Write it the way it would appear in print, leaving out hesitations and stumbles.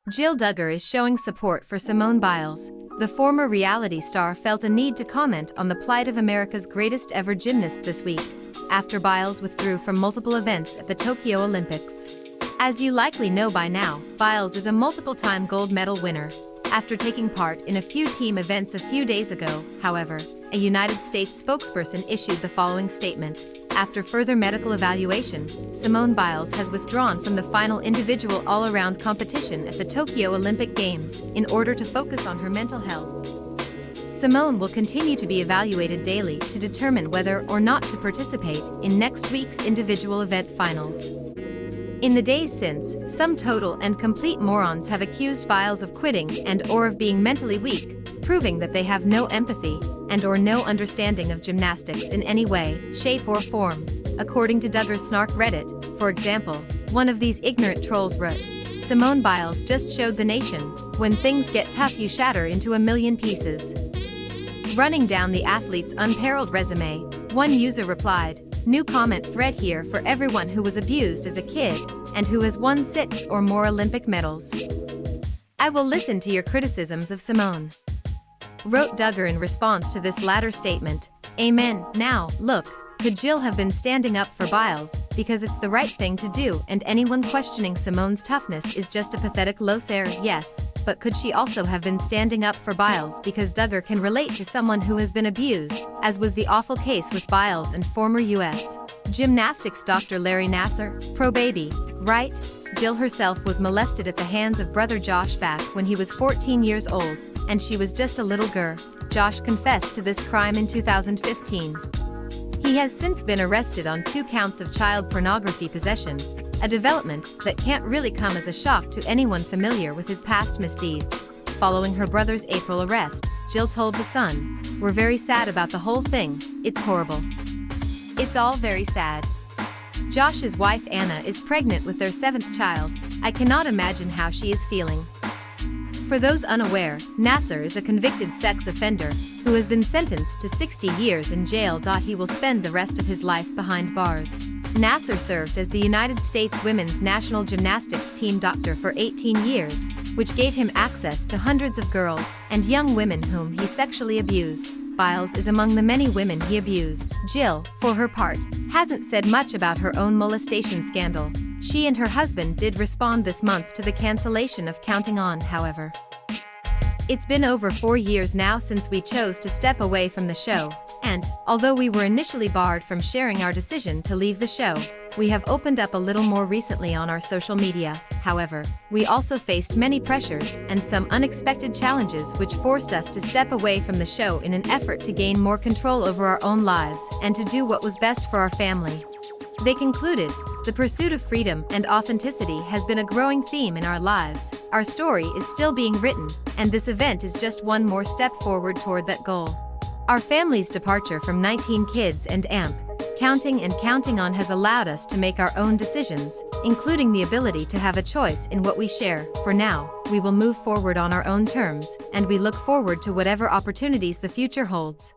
Jill Duggar is showing support for Simone Biles. The former reality star felt a need to comment on the plight of America's greatest ever gymnast this week, after Biles withdrew from multiple events at the Tokyo Olympics. As you likely know by now, Biles is a multiple-time gold medal winner. After taking part in a few team events a few days ago, however, a United States spokesperson issued the following statement. After further medical evaluation, Simone Biles has withdrawn from the final individual all-around competition at the Tokyo Olympic Games in order to focus on her mental health. Simone will continue to be evaluated daily to determine whether or not to participate in next week's individual event finals. In the days since, some total and complete morons have accused Biles of quitting and/or of being mentally weak, proving that they have no empathy and/or no understanding of gymnastics in any way, shape or form. According to Duggar's Snark Reddit, for example, one of these ignorant trolls wrote, "Simone Biles just showed the nation, when things get tough you shatter into a million pieces." Running down the athlete's unparalleled resume, one user replied, "New comment thread here for everyone who was abused as a kid and who has won 6 or more Olympic medals. I will listen to your criticisms of Simone," wrote Duggar in response to this latter statement. Amen. Now, look, could Jill have been standing up for Biles because it's the right thing to do and anyone questioning Simone's toughness is just a pathetic loser? Yes, but could she also have been standing up for Biles because Duggar can relate to someone who has been abused, as was the awful case with Biles and former U.S. gymnastics Dr. Larry Nassar? Pro baby, right? Jill herself was molested at the hands of brother Josh back when he was 14 years old, and she was just a little girl. Josh confessed to this crime in 2015. He has since been arrested on 2 counts of child pornography possession, a development that can't really come as a shock to anyone familiar with his past misdeeds. Following her brother's April arrest, Jill told The Sun, "We're very sad about the whole thing, it's horrible. It's all very sad." Josh's wife Anna is pregnant with their 7th child. I cannot imagine how she is feeling. For those unaware, Nassar is a convicted sex offender who has been sentenced to 60 years in jail. He will spend the rest of his life behind bars. Nassar served as the United States women's national gymnastics team doctor for 18 years, which gave him access to hundreds of girls and young women whom he sexually abused. Biles is among the many women he abused. Jill, for her part, hasn't said much about her own molestation scandal. She and her husband did respond this month to the cancellation of Counting On, however. "It's been over 4 years now since we chose to step away from the show, and, although we were initially barred from sharing our decision to leave the show, we have opened up a little more recently on our social media. However, we also faced many pressures and some unexpected challenges which forced us to step away from the show in an effort to gain more control over our own lives and to do what was best for our family." They concluded, "The pursuit of freedom and authenticity has been a growing theme in our lives. Our story is still being written, and this event is just one more step forward toward that goal. Our family's departure from 19 kids and counting on has allowed us to make our own decisions, including the ability to have a choice in what we share. For now, we will move forward on our own terms, and we look forward to whatever opportunities the future holds."